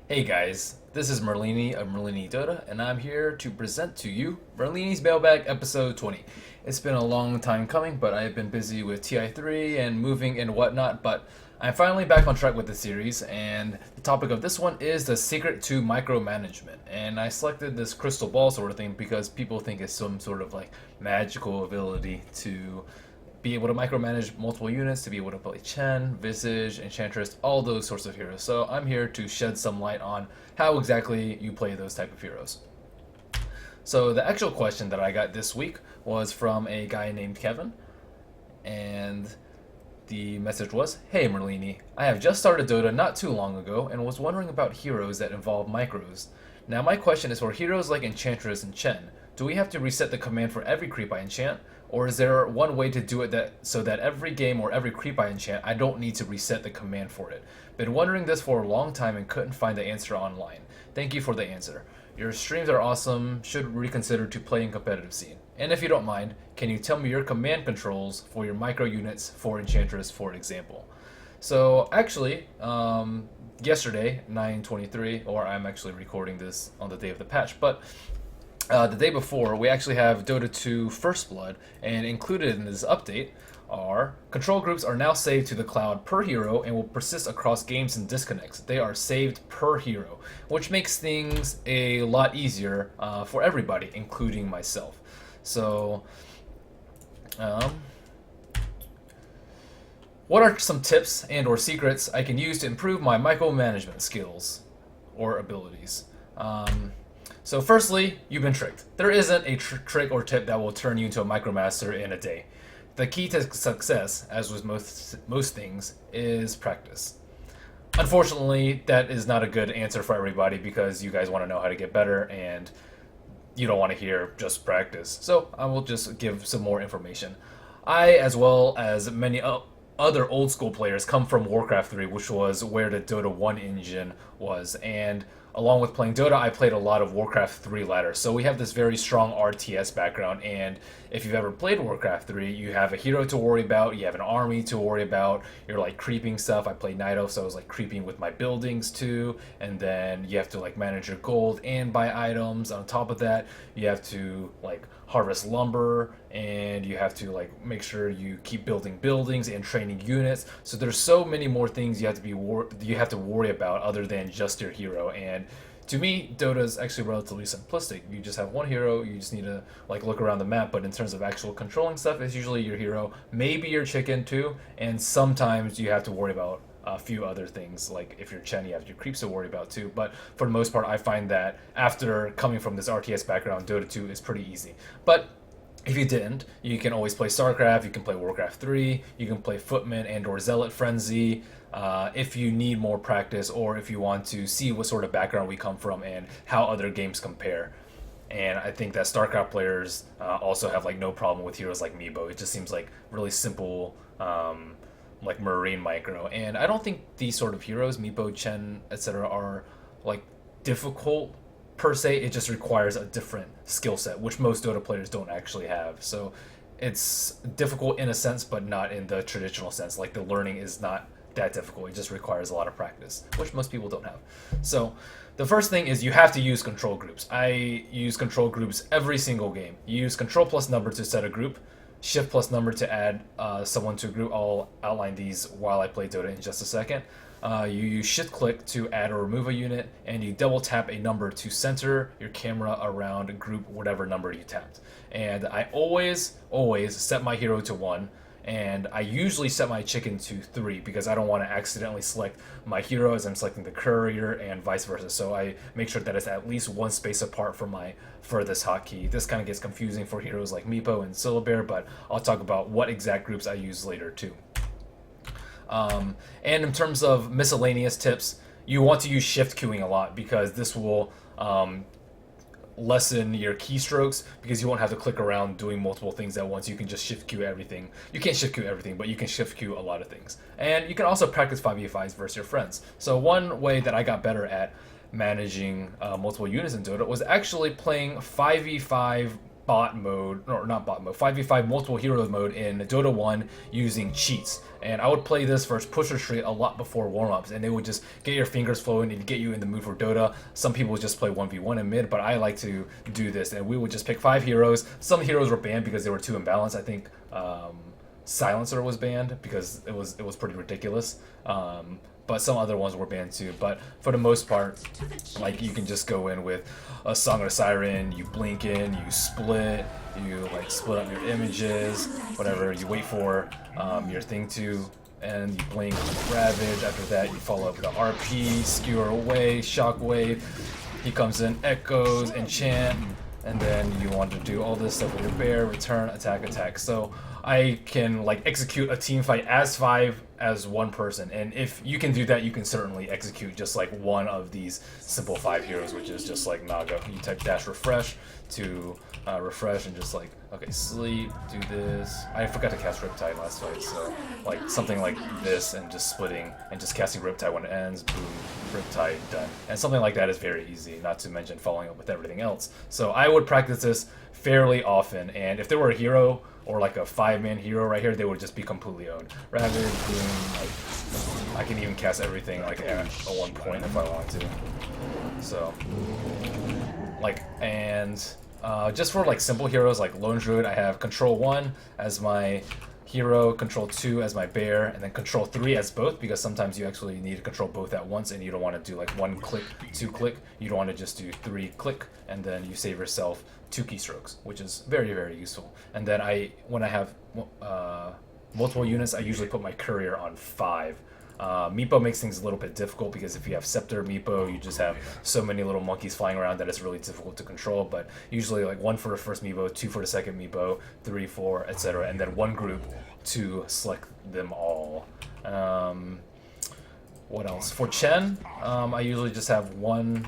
Hey guys, this is Merlini of merlinidota, and I'm here to present to you Merlini's Mailbag episode 20. It's been a long time coming, but I've been busy with TI3 and moving and whatnot, but I'm finally back on track with the series, and the topic of this one is the secret to micromanagement. And I selected this crystal ball sort of thing because people think it's some sort of like magical ability to be able to micromanage multiple units, to be able to play Chen, Visage, Enchantress, all those sorts of heroes. So I'm here to shed some light on how exactly you play those type of heroes. So the actual question that I got this week was from a guy named Kevin, and the message was, "Hey Merlini, I have just started Dota not too long ago and was wondering about heroes that involve micros. Now my question is for heroes like Enchantress and Chen. Do we have to reset the command for every creep I enchant? Or is there one way to do it so that every game or every creep I enchant, I don't need to reset the command for it? Been wondering this for a long time and couldn't find the answer online. Thank you for the answer. Your streams are awesome. Should reconsider to play in competitive scene. And if you don't mind, can you tell me your command controls for your micro units for Enchantress, for example?" So actually, yesterday, 9/23, or I'm actually recording this on the day of the patch, but the day before, we actually have Dota 2 First Blood, and included in this update are control groups are now saved to the cloud per hero and will persist across games and disconnects. They are saved per hero, which makes things a lot easier for everybody, including myself. So, um, what are some tips and or secrets I can use to improve my micromanagement skills or abilities? So firstly, you've been tricked. There isn't a trick or tip that will turn you into a micromaster in a day. The key to success, as with most things, is practice. Unfortunately, that is not a good answer for everybody because you guys want to know how to get better and you don't want to hear just practice. So I will just give some more information. I, as well as many other old school players, come from Warcraft 3, which was where the Dota 1 engine was, and along with playing Dota, I played a lot of Warcraft 3 ladder. So we have this very strong RTS background, and if you've ever played Warcraft 3, you have a hero to worry about, you have an army to worry about, you're like creeping stuff. I played Night Elf, so I was like creeping with my buildings too, and then you have to like manage your gold and buy items. On top of that, you have to like harvest lumber, and you have to like make sure you keep building buildings and training units. So there's so many more things you have to worry about other than just your hero. And to me, Dota is actually relatively simplistic. You just have one hero, you just need to like look around the map, but in terms of actual controlling stuff, it's usually your hero, maybe your chicken too, and sometimes you have to worry about a few other things. Like if you're Chen, you have your creeps to worry about too. But for the most part, I find that after coming from this RTS background, Dota 2 is pretty easy. But if you didn't, you can always play StarCraft, you can play Warcraft 3, you can play Footman and or Zealot Frenzy, if you need more practice or if you want to see what sort of background we come from and how other games compare. And I think that StarCraft players also have like no problem with heroes like Meebo. It just seems like really simple, like Marine micro. And I don't think these sort of heroes, Meebo, Chen, etc., are like difficult per se. It just requires a different skill set, which most Dota players don't actually have. So it's difficult in a sense, but not in the traditional sense. Like the learning is not that difficult. It just requires a lot of practice, which most people don't have. So the first thing is you have to use control groups. I use control groups every single game. You use control plus number to set a group, shift plus number to add someone to a group. I'll outline these while I play Dota in just a second. You use shift click to add or remove a unit, and you double tap a number to center your camera around a group, whatever number you tapped. And I always set my hero to 1, and I usually set my chicken to 3 because I don't want to accidentally select my hero as I'm selecting the courier and vice versa. So I make sure that it's at least one space apart from my furthest hotkey. This kind of gets confusing for heroes like Meepo and Syllabear, but I'll talk about what exact groups I use later too. And in terms of miscellaneous tips, you want to use shift queuing a lot because this will lessen your keystrokes because you won't have to click around doing multiple things at once. You can just shift queue everything. You can't shift queue everything, but you can shift queue a lot of things. And you can also practice 5v5s versus your friends. So one way that I got better at managing multiple units in Dota was actually playing 5v5 bot mode, or not bot mode, 5v5 multiple heroes mode in Dota 1 using cheats. And I would play this versus Pusher Street a lot before warm-ups, and it would just get your fingers flowing and get you in the mood for Dota. Some people would just play 1v1 in mid, but I like to do this, and we would just pick 5 heroes. Some heroes were banned because they were too imbalanced. I think Silencer was banned because it was pretty ridiculous. But some other ones were banned too. But for the most part, like, you can just go in with a Song of the Siren, you blink in, you split, you like split up your images, whatever. You wait for your thing to end, you blink Ravage. After that, you follow up with the RP, Skewer Away, Shockwave. He comes in, Echoes, Enchant, and then you want to do all this stuff with your bear, return, attack, attack. So I can like execute a team fight as 5 as one person, and if you can do that, you can certainly execute just like one of these simple 5 heroes, which is just like Naga. You type dash refresh to refresh and just like, okay, sleep, do this. I forgot to cast Riptide last fight, so like something like this, and just splitting and just casting Riptide when it ends, boom, Riptide, done. And something like that is very easy, not to mention following up with everything else. So I would practice this fairly often, and if there were a hero or like a 5-man hero right here, they would just be completely owned. Ravage, boom, like, I can even cast everything like at one point if I want to. So, like, and just for like simple heroes like Lone Druid, I have Control 1 as my hero, Control 2 as my bear, and then Control 3 as both, because sometimes you actually need to control both at once, and you don't want to do like 1 click, 2 click. You don't want to just do 3 click, and then you save yourself 2 keystrokes, which is very, very useful. And then when I have multiple units, I usually put my courier on 5. Meepo makes things a little bit difficult because if you have Scepter Meepo, you just have so many little monkeys flying around that it's really difficult to control. But usually like 1 for the first Meepo, 2 for the second Meepo, 3, 4, etc. And then 1 group to select them all. What else? For Chen, I usually just have 1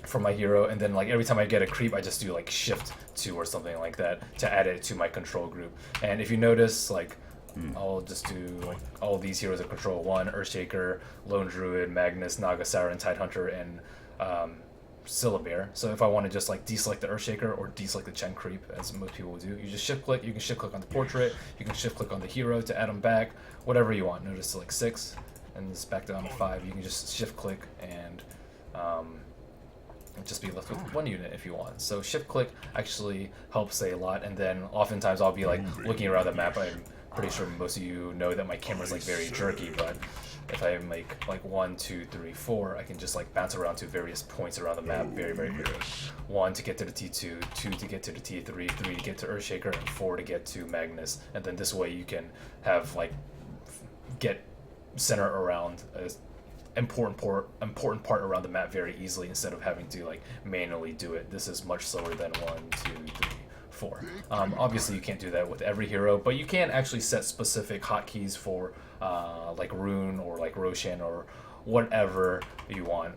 for my hero, and then like every time I get a creep, I just do like shift 2 or something like that to add it to my control group. And if you notice, like, I'll just do like all these heroes of control 1, Earthshaker, Lone Druid, Magnus, Naga, Siren, Tidehunter, and Syllabear. So if I want to just like deselect the Earthshaker or deselect the Chen creep, as most people will do, you just shift click. You can shift click on the portrait, you can shift click on the hero to add them back, whatever you want. Notice to like 6 and it's back down to 5. You can just shift click and just be left with 1 unit if you want. So shift click actually helps a lot. And then oftentimes I'll be like looking around the map. I'm pretty sure most of you know that my camera's like very jerky, but if I make like 1, 2, 3, 4, I can just like bounce around to various points around the map very, very quickly. 1 to get to the T2, 2 to get to the T3, 3 to get to Earthshaker, and 4 to get to Magnus. And then this way you can have like get center around a important part around the map very easily instead of having to like manually do it. This is much slower than 1, 2, 3, 4. Obviously you can't do that with every hero, but you can actually set specific hotkeys for like Rune or like Roshan or whatever you want.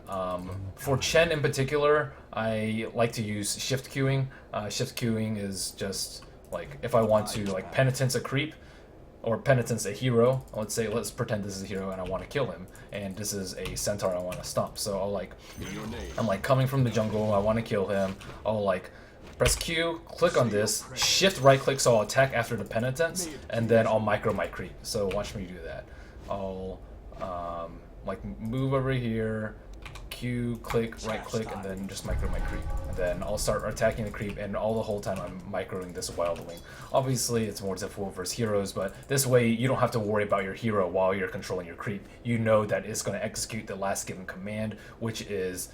For Chen in particular, I like to use shift queuing. Shift queuing is just like if I want to like penitence a creep or penitence a hero. Let's pretend this is a hero and I want to kill him, and this is a centaur I want to stomp. So I'm like coming from the jungle, I want to kill him. I'll like press Q, click on this, shift right click so I'll attack after the penitence, and then I'll micro my creep. So watch me do that. I'll like move over here, Q, click, right click, and then just micro my creep. And then I'll start attacking the creep, and all the whole time I'm microing this Wild Wing. Obviously it's more difficult versus heroes, but this way you don't have to worry about your hero while you're controlling your creep. You know that it's going to execute the last given command, which is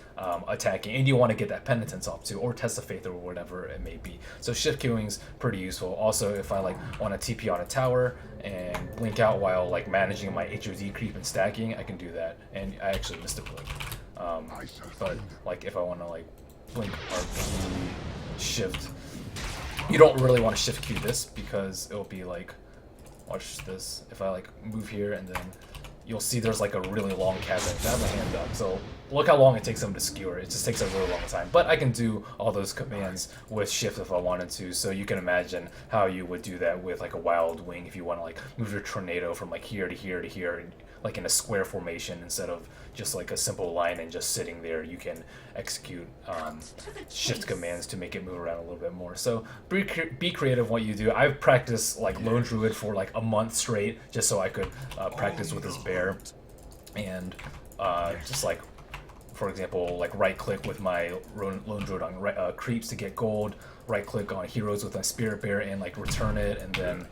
attacking, and you want to get that penitence off too, or test of faith or whatever it may be. So shift queuing's pretty useful. Also, if I like want to TP on a tower and blink out while like managing my HOD creep and stacking, I can do that. And I actually missed a blink. But like if I want to like blink RP shift, you don't really want to shift Q this because it'll be like, watch this, if I like move here and then you'll see there's like a really long chasm. I have my hand up, so look how long it takes them to skewer. It just takes a really long time. But I can do all those commands with shift if I wanted to, so you can imagine how you would do that with like a Wild Wing if you want to like move your tornado from like here to here to here, like in a square formation instead of just like a simple line and just sitting there, you can execute shift commands to make it move around a little bit more. So be creative what you do. I've practiced like Lone Druid for like a month straight just so I could practice with this bear, and just like, for example, like right click with my Lone Druid on creeps to get gold, right click on heroes with my spirit bear and like return it, and then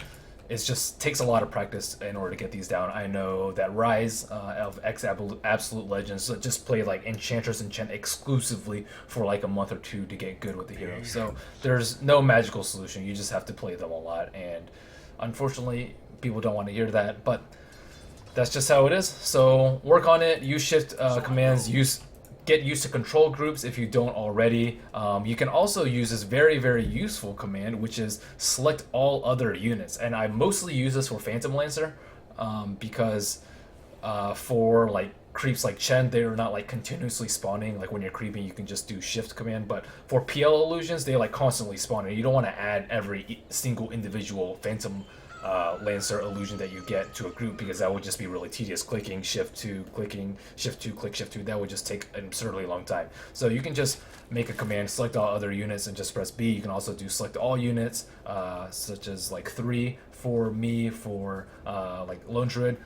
it just takes a lot of practice in order to get these down. I know that Rise of X Absolute Legends just played like Enchantress and Chen exclusively for like a month or two to get good with the heroes. So there's no magical solution. You just have to play them a lot, and unfortunately, people don't want to hear that, but that's just how it is. So work on it. Use shift commands. Get used to control groups if you don't already. You can also use this very, very useful command, which is select all other units. And I mostly use this for Phantom Lancer because for like creeps like Chen, they're not like continuously spawning. Like when you're creeping, you can just do shift command. But for PL illusions, they like constantly spawn. And you don't want to add every single individual Phantom Lancer illusion that you get to a group, because that would just be really tedious. Clicking shift 2, clicking shift 2, click shift 2, that would just take an absurdly long time. So you can just make a command, select all other units, and just press B. You can also do select all units, such as like 3 for me, for like Lone Druid.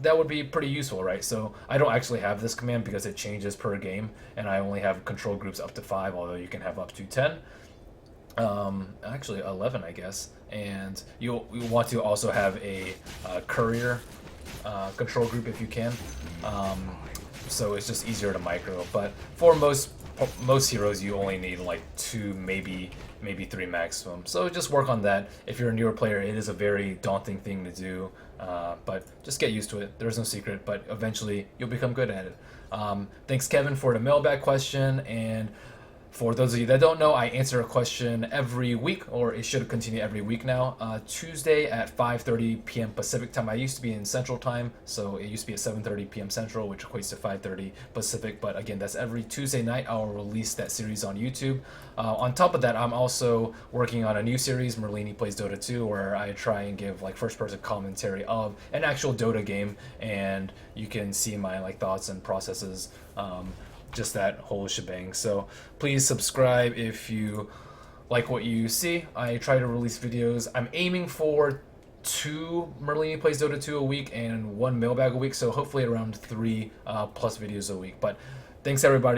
That would be pretty useful, right? So I don't actually have this command because it changes per game, and I only have control groups up to 5, although you can have up to 10. Actually 11, I guess. And you want to also have a courier control group if you can. So it's just easier to micro. But for most heroes, you only need like 2, maybe 3 maximum. So just work on that. If you're a newer player, it is a very daunting thing to do. But just get used to it. There's no secret, but eventually you'll become good at it. Thanks, Kevin, for the mailbag question. And for those of you that don't know, I answer a question every week, or it should continue every week now. Tuesday at 5:30 p.m. Pacific time. I used to be in Central time, so it used to be at 7:30 p.m. Central, which equates to 5:30 Pacific. But again, that's every Tuesday night. I'll release that series on YouTube. On top of that, I'm also working on a new series, Merlini Plays Dota 2, where I try and give like first-person commentary of an actual Dota game, and you can see my like thoughts and processes. Just that whole shebang. So please subscribe if you like what you see. I try to release videos. I'm aiming for 2 Merlini Plays Dota 2 a week and 1 mailbag a week, so hopefully around 3 plus videos a week. But thanks everybody.